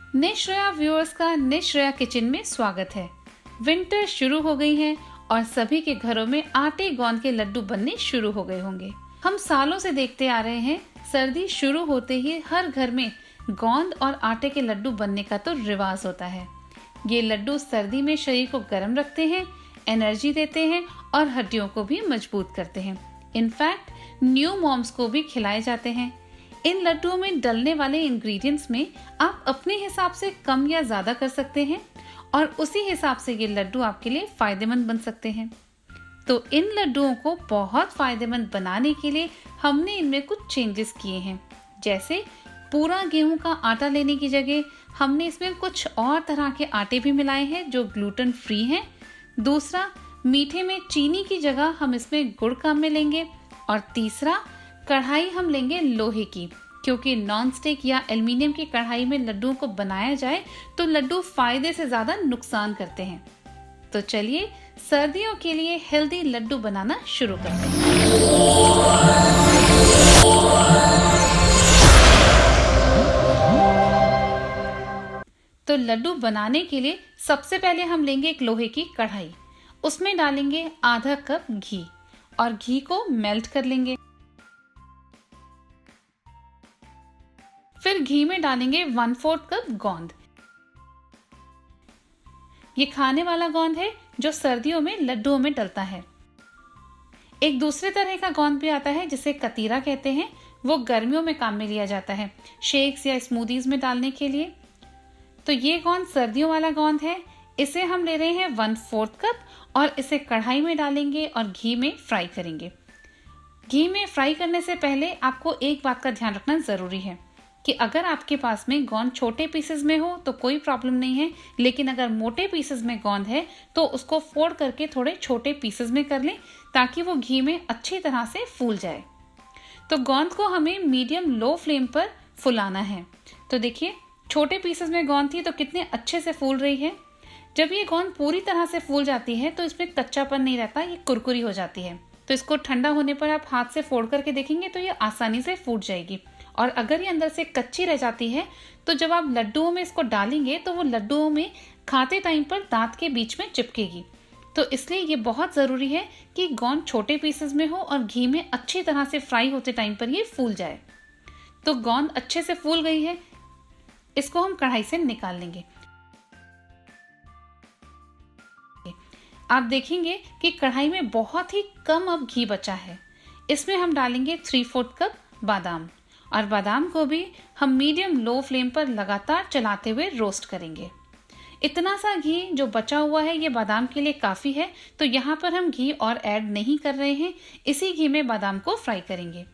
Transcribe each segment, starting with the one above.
निश्रेया viewers का निश्रेया kitchen में स्वागत है। विंटर शुरू हो गई है और सभी के घरों में आटे गोंद के लड्डू बनने शुरू हो गए होंगे। हम सालों से देखते आ रहे हैं, सर्दी शुरू होते ही हर घर में गोंद और आटे के लड्डू बनने का तो रिवाज होता है। ये लड्डू सर्दी में शरीर को गर्म रखते हैं, एनर्जी देते हैं और हड्डियों को भी मजबूत करते हैं। इनफैक्ट न्यू मॉम्स को भी खिलाए जाते हैं। इन लड्डुओं में डलने वाले इंग्रेडिएंट्स में आप अपने हिसाब से कम या ज्यादा कर सकते हैं और उसी हिसाब से ये लड्डू आपके लिए फायदेमंद बन सकते हैं। तो इन लड्डुओं को बहुत फायदेमंद बनाने के लिए हमने इनमें कुछ चेंजेस किए हैं। जैसे पूरा गेहूं का आटा लेने की जगह हमने इसमें कुछ और तरह के आटे भी मिलाए हैं जो ग्लूटेन फ्री हैं। दूसरा, मीठे में चीनी की जगह हम इसमें गुड़ काम में लेंगे। और तीसरा, कढ़ाई हम लेंगे लोहे की, क्योंकि नॉन स्टिक या एल्युमिनियम की कढ़ाई में लड्डुओं को बनाया जाए तो लड्डू फायदे से ज्यादा नुकसान करते हैं। तो चलिए सर्दियों के लिए हेल्दी लड्डू बनाना शुरू करते हैं। तो लड्डू बनाने के लिए सबसे पहले हम लेंगे एक लोहे की कढ़ाई। उसमें डालेंगे आधा कप घी और घी को मेल्ट कर लेंगे। फिर घी में डालेंगे 1/4 कप गोंद। ये खाने वाला गोंद है जो सर्दियों में लड्डुओं में डलता है। एक दूसरे तरह का गोंद भी आता है जिसे कतीरा कहते हैं, वो गर्मियों में काम में लिया जाता है शेक्स या स्मूदीज में डालने के लिए। तो ये गोंद सर्दियों वाला गोंद है। इसे हम ले रहे हैं 1/4 कप और इसे कढ़ाई में डालेंगे और घी में फ्राई करेंगे। घी में फ्राई करने से पहले आपको एक बात का ध्यान रखना जरूरी है कि अगर आपके पास में गोंद छोटे पीसेस में हो तो कोई प्रॉब्लम नहीं है, लेकिन अगर मोटे पीसेस में गोंद है तो उसको फोल्ड करके थोड़े छोटे पीसेस में कर लें ताकि वो घी में अच्छी तरह से फूल जाए। तो गोंद को हमें मीडियम लो फ्लेम पर फुलाना है। तो देखिए छोटे पीसेस में गोंद थी तो कितने अच्छे से फूल रही है। जब ये गोंद पूरी तरह से फूल जाती है तो इसमें कच्चापन नहीं रहता, ये कुरकुरी हो जाती है। तो इसको ठंडा होने पर आप हाथ से फोल्ड करके देखेंगे तो ये आसानी से फूट जाएगी। और अगर ये अंदर से कच्ची रह जाती है तो जब आप लड्डुओं में इसको डालेंगे तो वो लड्डुओं में खाते टाइम पर दांत के बीच में चिपकेगी। तो इसलिए ये बहुत जरूरी है कि गोंद छोटे पीसेस में हो और घी में अच्छी तरह से फ्राई होते टाइम पर ये फूल जाए। तो गोंद अच्छे से फूल गई है, इसको हम कढ़ाई से निकाल लेंगे। आप देखेंगे कि कढ़ाई में बहुत ही कम अब घी बचा है। इसमें हम डालेंगे 3/4 कप बादाम और बादाम को भी हम मीडियम लो फ्लेम पर लगातार चलाते हुए रोस्ट करेंगे। इतना सा घी जो बचा हुआ है ये बादाम के लिए काफी है, तो यहाँ पर हम घी और ऐड नहीं कर रहे हैं। इसी घी में बादाम को फ्राई करेंगे।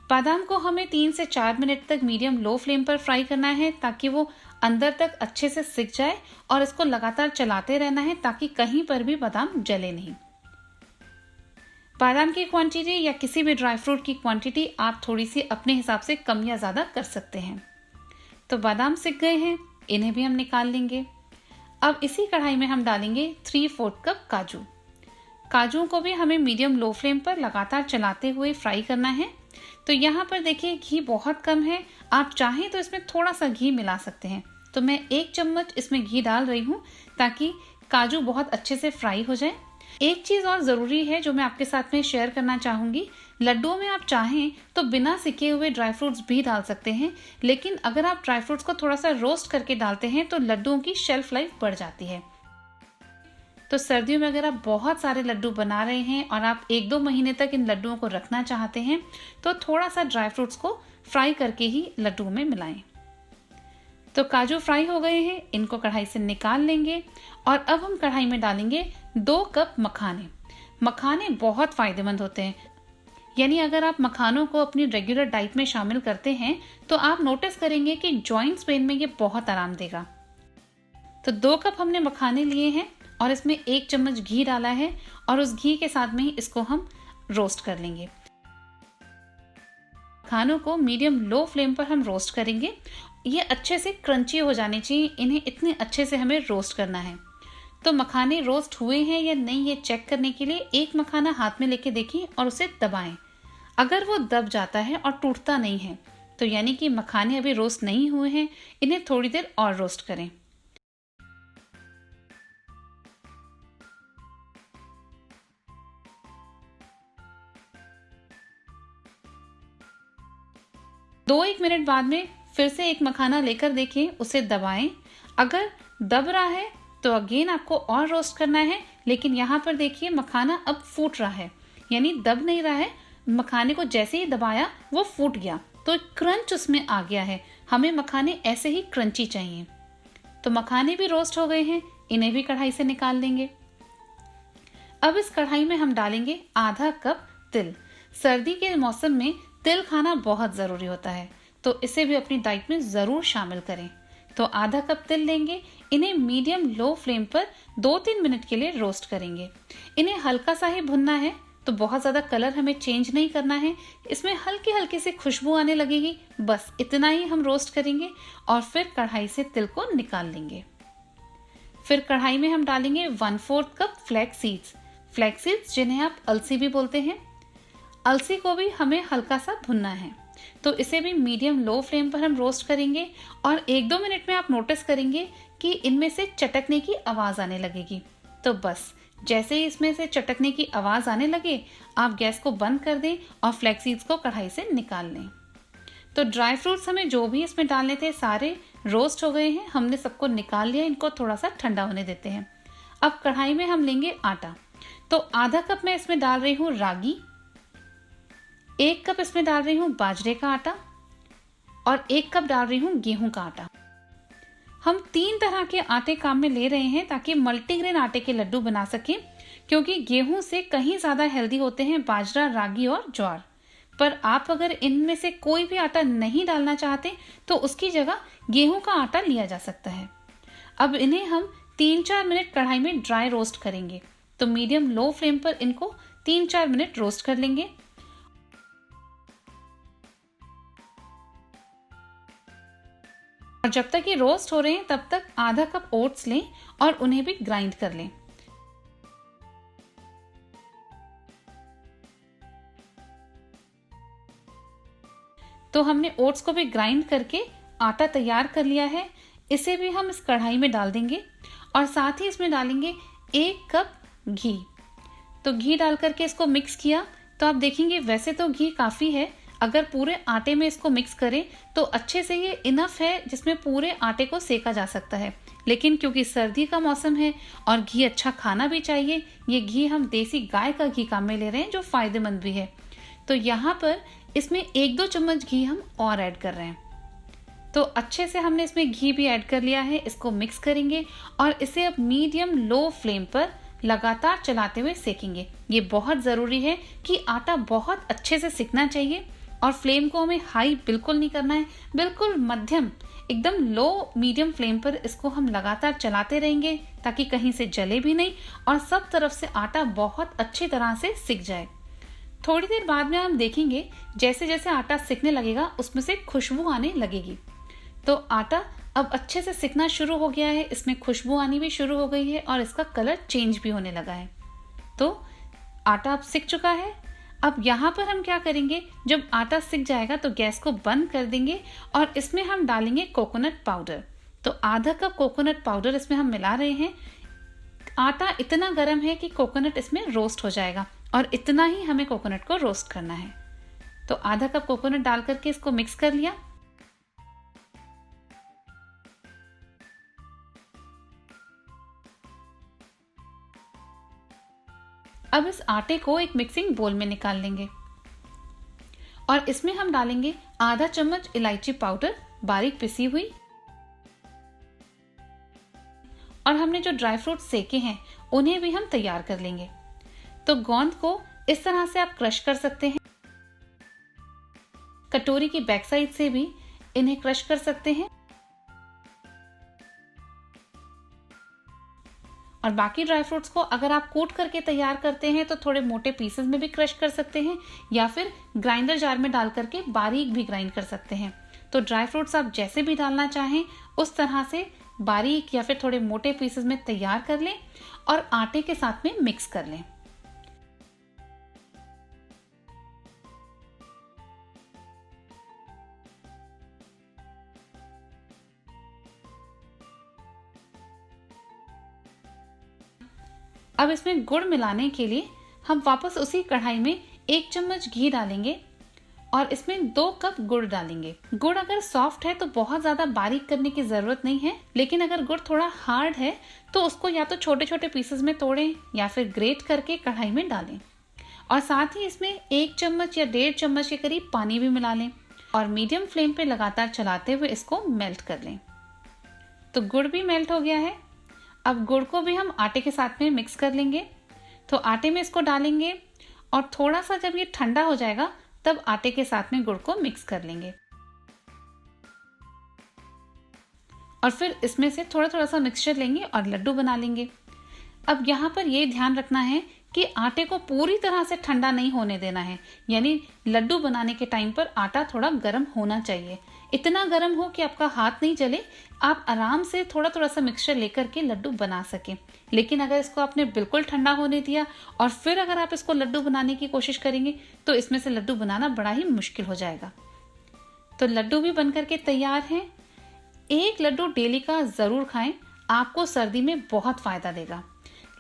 बादाम को हमें 3 से 4 मिनट तक मीडियम लो फ्लेम पर फ्राई करना है ताकि वो अंदर तक अच्छे से सिक जाए और इसको लगातार चलाते रहना है ताकि कहीं पर भी बादाम जले नहीं। बादाम की क्वांटिटी या किसी भी ड्राई फ्रूट की क्वांटिटी आप थोड़ी सी अपने हिसाब से कम या ज्यादा कर सकते हैं। तो बादाम सिक गए हैं, इन्हें भी हम निकाल लेंगे। अब इसी कढ़ाई में हम डालेंगे 3/4 कप काजू। काजू को भी हमें मीडियम लो फ्लेम पर लगातार चलाते हुए फ्राई करना है। तो यहाँ पर देखिए घी बहुत कम है, आप चाहें तो इसमें थोड़ा सा घी मिला सकते हैं। तो मैं 1 चम्मच इसमें घी डाल रही हूँ ताकि काजू बहुत अच्छे से फ्राई हो जाए। एक चीज और जरूरी है जो मैं आपके साथ में शेयर करना चाहूंगी, लड्डुओं में आप चाहें तो बिना सिके हुए ड्राई फ्रूट्स भी डाल सकते हैं, लेकिन अगर आप ड्राई फ्रूट्स को थोड़ा सा रोस्ट करके डालते हैं तो लड्डुओं की शेल्फ लाइफ बढ़ जाती है। तो सर्दियों में अगर आप बहुत सारे लड्डू बना रहे हैं और आप 1-2 महीने तक इन लड्डुओं को रखना चाहते हैं तो थोड़ा सा ड्राई फ्रूट्स को फ्राई करके ही लड्डुओं में मिलाएं। तो काजू फ्राई हो गए हैं, इनको कढ़ाई से निकाल लेंगे और अब हम कढ़ाई में डालेंगे 2 कप मखाने। मखाने बहुत फायदेमंद होते हैं, यानी अगर आप मखानों को अपनी रेगुलर डाइट में शामिल करते हैं तो आप नोटिस करेंगे कि जॉइंट्स पेन में ये बहुत आराम देगा। तो 2 कप हमने मखाने लिए हैं और इसमें 1 चम्मच घी डाला है और उस घी के साथ में ही इसको हम रोस्ट कर लेंगे। मखानों को मीडियम लो फ्लेम पर हम रोस्ट करेंगे। ये अच्छे से क्रंची हो जाने चाहिए, इन्हें इतने अच्छे से हमें रोस्ट करना है। तो मखाने रोस्ट हुए हैं या नहीं ये चेक करने के लिए एक मखाना हाथ में लेके देखिए और उसे दबाएं। अगर वो दब जाता है और टूटता नहीं है तो यानी कि मखाने अभी रोस्ट नहीं हुए हैं, इन्हें थोड़ी देर और रोस्ट करें। दो एक मिनट बाद में फिर से एक मखाना लेकर देखें, उसे दबाएं। अगर दब रहा है तो अगेन आपको और रोस्ट करना है, लेकिन यहाँ पर देखिए मखाना अब फूट रहा है, यानी दब नहीं रहा है। मखाने को जैसे ही दबाया वो फूट गया, तो क्रंच उसमें आ गया है। हमें मखाने ऐसे ही क्रंची चाहिए। तो मखाने भी रोस्ट हो गए हैं, इन्हें भी कढ़ाई से निकाल लेंगे। अब इस कढ़ाई में हम डालेंगे आधा कप तिल। सर्दी के मौसम में तिल खाना बहुत ज़रूरी होता है, तो इसे भी अपनी डाइट में ज़रूर शामिल करें। तो आधा कप तिल लेंगे, इन्हें मीडियम लो फ्लेम पर 2-3 मिनट के लिए रोस्ट करेंगे। इन्हें हल्का सा ही भुनना है, तो बहुत ज़्यादा कलर हमें चेंज नहीं करना है। इसमें हल्की हल्की सी खुशबू आने लगेगी, बस इतना ही हम रोस्ट करेंगे और फिर कढ़ाई से तिल को निकाल लेंगे। फिर कढ़ाई में हम डालेंगे 1/4 cup flax seeds. Flax seeds जिन्हें आप अलसी भी बोलते हैं। अलसी को भी हमें हल्का सा भुनना है, तो इसे भी मीडियम लो फ्लेम पर हम रोस्ट करेंगे और 1-2 मिनट में आप नोटिस करेंगे कि इनमें से चटकने की आवाज़ आने लगेगी। तो बस जैसे ही इसमें से चटकने की आवाज़ आने लगे, आप गैस को बंद कर दें और फ्लैक्स सीड्स को कढ़ाई से निकाल लें। तो ड्राई फ्रूट्स हमें जो भी इसमें डालने थे सारे रोस्ट हो गए हैं, हमने सबको निकाल लिया। इनको थोड़ा सा ठंडा होने देते हैं। अब कढ़ाई में हम लेंगे आटा। तो आधा कप मैं इसमें डाल रही हूँ रागी, 1 कप इसमें डाल रही हूँ बाजरे का आटा और 1 कप डाल रही हूँ गेहूं का आटा। हम 3 तरह के आटे काम में ले रहे हैं ताकि मल्टीग्रेन आटे के लड्डू बना सकें, क्योंकि गेहूं से कहीं ज़्यादा हेल्दी होते हैं बाजरा, रागी और ज्वार। पर आप अगर इनमें से कोई भी आटा नहीं डालना चाहते तो उसकी जगह गेहूं का आटा लिया जा सकता है। अब इन्हें हम 3-4 मिनट कढ़ाई में ड्राई रोस्ट करेंगे। तो मीडियम लो फ्लेम पर इनको 3-4 मिनट रोस्ट कर लेंगे। और जब तक ये रोस्ट हो रहे हैं तब तक आधा कप ओट्स लें और उन्हें भी ग्राइंड कर लें। तो हमने ओट्स को भी ग्राइंड करके आटा तैयार कर लिया है। इसे भी हम इस कढ़ाई में डाल देंगे और साथ ही इसमें डालेंगे 1 कप घी। तो घी डाल करके इसको मिक्स किया, तो आप देखेंगे वैसे तो घी काफ़ी है, अगर पूरे आटे में इसको मिक्स करें तो अच्छे से ये इनफ है जिसमें पूरे आटे को सेका जा सकता है। लेकिन क्योंकि सर्दी का मौसम है और घी अच्छा खाना भी चाहिए, ये घी हम देसी गाय का घी काम में ले रहे हैं जो फ़ायदेमंद भी है। तो यहाँ पर इसमें 1-2 चम्मच घी हम और ऐड कर रहे हैं। तो अच्छे से हमने इसमें घी भी ऐड कर लिया है। इसको मिक्स करेंगे और इसे अब मीडियम लो फ्लेम पर लगातार चलाते हुए सेकेंगे। ये बहुत ज़रूरी है कि आटा बहुत अच्छे से सिकना चाहिए और फ्लेम को हमें हाई बिल्कुल नहीं करना है, बिल्कुल मध्यम, एकदम लो मीडियम फ्लेम पर इसको हम लगातार चलाते रहेंगे ताकि कहीं से जले भी नहीं और सब तरफ से आटा बहुत अच्छी तरह से सिक जाए। थोड़ी देर बाद में हम देखेंगे जैसे जैसे आटा सिकने लगेगा उसमें से खुशबू आने लगेगी। तो आटा अब अच्छे से सिकना शुरू हो गया है, इसमें खुशबू आनी भी शुरू हो गई है और इसका कलर चेंज भी होने लगा है। तो आटा अब सिक चुका है। अब यहाँ पर हम क्या करेंगे, जब आटा सिक जाएगा तो गैस को बंद कर देंगे और इसमें हम डालेंगे कोकोनट पाउडर। तो आधा कप कोकोनट पाउडर इसमें हम मिला रहे हैं। आटा इतना गर्म है कि कोकोनट इसमें रोस्ट हो जाएगा और इतना ही हमें कोकोनट को रोस्ट करना है। तो आधा कप कोकोनट डाल करके इसको मिक्स कर लिया। अब इस आटे को एक मिक्सिंग बोल में निकाल लेंगे और इसमें हम डालेंगे आधा चम्मच इलायची पाउडर बारीक पिसी हुई, और हमने जो ड्राई फ्रूट सेके हैं उन्हें भी हम तैयार कर लेंगे। तो गोंद को इस तरह से आप क्रश कर सकते हैं, कटोरी की बैक साइड से भी इन्हें क्रश कर सकते हैं और बाकी ड्राई फ्रूट्स को अगर आप कूट करके तैयार करते हैं तो थोड़े मोटे पीसेस में भी क्रश कर सकते हैं या फिर ग्राइंडर जार में डाल करके बारीक भी ग्राइंड कर सकते हैं। तो ड्राई फ्रूट्स आप जैसे भी डालना चाहें उस तरह से बारीक या फिर थोड़े मोटे पीसेस में तैयार कर लें और आटे के साथ में मिक्स कर लें। अब इसमें गुड़ मिलाने के लिए हम वापस उसी कढ़ाई में 1 चम्मच घी डालेंगे और इसमें 2 कप गुड़ डालेंगे। गुड़ अगर सॉफ्ट है तो बहुत ज़्यादा बारीक करने की ज़रूरत नहीं है, लेकिन अगर गुड़ थोड़ा हार्ड है तो उसको या तो छोटे छोटे पीसेस में तोड़ें या फिर ग्रेट करके कढ़ाई में डालें। और साथ ही इसमें 1 चम्मच या 1.5 चम्मच के करीब पानी भी मिला लें और मीडियम फ्लेम पे लगातार चलाते हुए इसको मेल्ट कर लें। तो गुड़ भी मेल्ट हो गया है। अब गुड़ को भी हम आटे के साथ में मिक्स कर लेंगे। तो आटे में इसको डालेंगे और थोड़ा सा जब ये ठंडा हो जाएगा तब आटे के साथ में गुड़ को मिक्स कर लेंगे और फिर इसमें से थोड़ा थोड़ा सा मिक्सचर लेंगे और लड्डू बना लेंगे। अब यहाँ पर ये ध्यान रखना है कि आटे को पूरी तरह से ठंडा नहीं होने देना है, यानी लड्डू बनाने के टाइम पर आटा थोड़ा गर्म होना चाहिए। इतना गर्म हो कि आपका हाथ नहीं जले, आप आराम से थोड़ा थोड़ा सा मिक्सचर लेकर के लड्डू बना सकें। लेकिन अगर इसको आपने बिल्कुल ठंडा होने दिया और फिर अगर आप इसको लड्डू बनाने की कोशिश करेंगे तो इसमें से लड्डू बनाना बड़ा ही मुश्किल हो जाएगा। तो लड्डू भी बनकर के तैयार हैं। 1 लड्डू डेली का ज़रूर खाएं, आपको सर्दी में बहुत फ़ायदा देगा।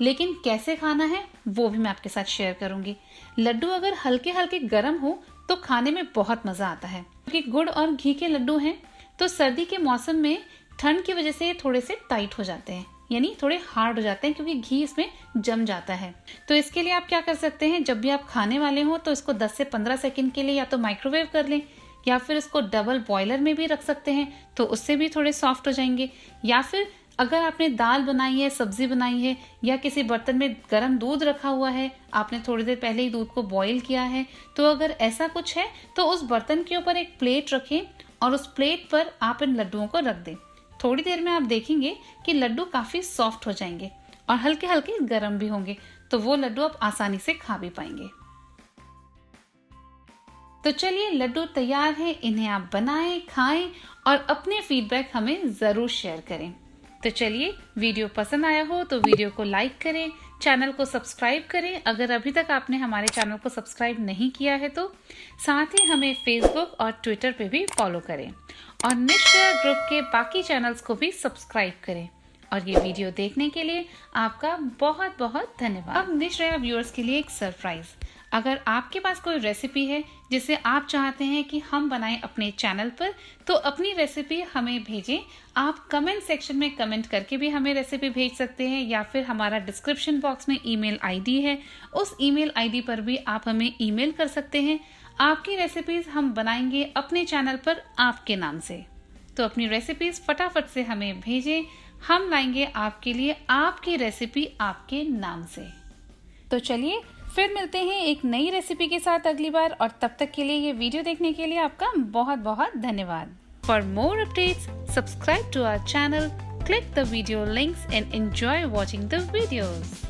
लेकिन कैसे खाना है वो भी मैं आपके साथ शेयर करूंगी। लड्डू अगर हल्के हल्के गर्म हो तो खाने में बहुत मज़ा आता है। क्योंकि गुड़ और घी के लड्डू हैं तो सर्दी के मौसम में ठंड की वजह से थोड़े से टाइट हो जाते हैं, यानी थोड़े हार्ड हो जाते हैं क्योंकि घी इसमें जम जाता है। तो इसके लिए आप क्या कर सकते हैं, जब भी आप खाने वाले हो तो इसको 10 से 15 सेकंड के लिए या तो माइक्रोवेव कर लें या फिर इसको डबल बॉयलर में भी रख सकते हैं तो उससे भी थोड़े सॉफ्ट हो जाएंगे। या फिर अगर आपने दाल बनाई है, सब्जी बनाई है या किसी बर्तन में गर्म दूध रखा हुआ है, आपने थोड़ी देर पहले ही दूध को बॉईल किया है, तो अगर ऐसा कुछ है तो उस बर्तन के ऊपर एक प्लेट रखें और उस प्लेट पर आप इन लड्डुओं को रख दें। थोड़ी देर में आप देखेंगे कि लड्डू काफ़ी सॉफ्ट हो जाएंगे और हल्के हल्के गर्म भी होंगे, तो वो लड्डू आप आसानी से खा भी पाएंगे। तो चलिए, लड्डू तैयार हैं, इन्हें आप बनाएं, खाएं और अपने फीडबैक हमें ज़रूर शेयर करें। तो चलिए, वीडियो पसंद आया हो तो वीडियो को लाइक करें, चैनल को सब्सक्राइब करें अगर अभी तक आपने हमारे चैनल को सब्सक्राइब नहीं किया है तो। साथ ही हमें फेसबुक और ट्विटर पे भी फॉलो करें और निश्चय ग्रुप के बाकी चैनल्स को भी सब्सक्राइब करें। और ये वीडियो देखने के लिए आपका बहुत बहुत धन्यवाद। अब निश्चय व्यूअर्स के लिए एक सरप्राइज। अगर आपके पास कोई रेसिपी है जिसे आप चाहते हैं कि हम बनाएं अपने चैनल पर, तो अपनी रेसिपी हमें भेजें। आप कमेंट सेक्शन में कमेंट करके भी हमें रेसिपी भेज सकते हैं या फिर हमारा डिस्क्रिप्शन बॉक्स में ईमेल आईडी है, उस ईमेल आईडी पर भी आप हमें ईमेल कर सकते हैं। आपकी रेसिपीज हम बनाएंगे अपने चैनल पर आपके नाम से। तो अपनी रेसिपीज फटाफट से हमें भेजें, हम लाएंगे आपके लिए आपकी रेसिपी आपके नाम से। तो चलिए, फिर मिलते हैं एक नई रेसिपी के साथ अगली बार, और तब तक के लिए ये वीडियो देखने के लिए आपका बहुत बहुत धन्यवाद। For more updates, subscribe to our channel, click the video links and enjoy watching the videos.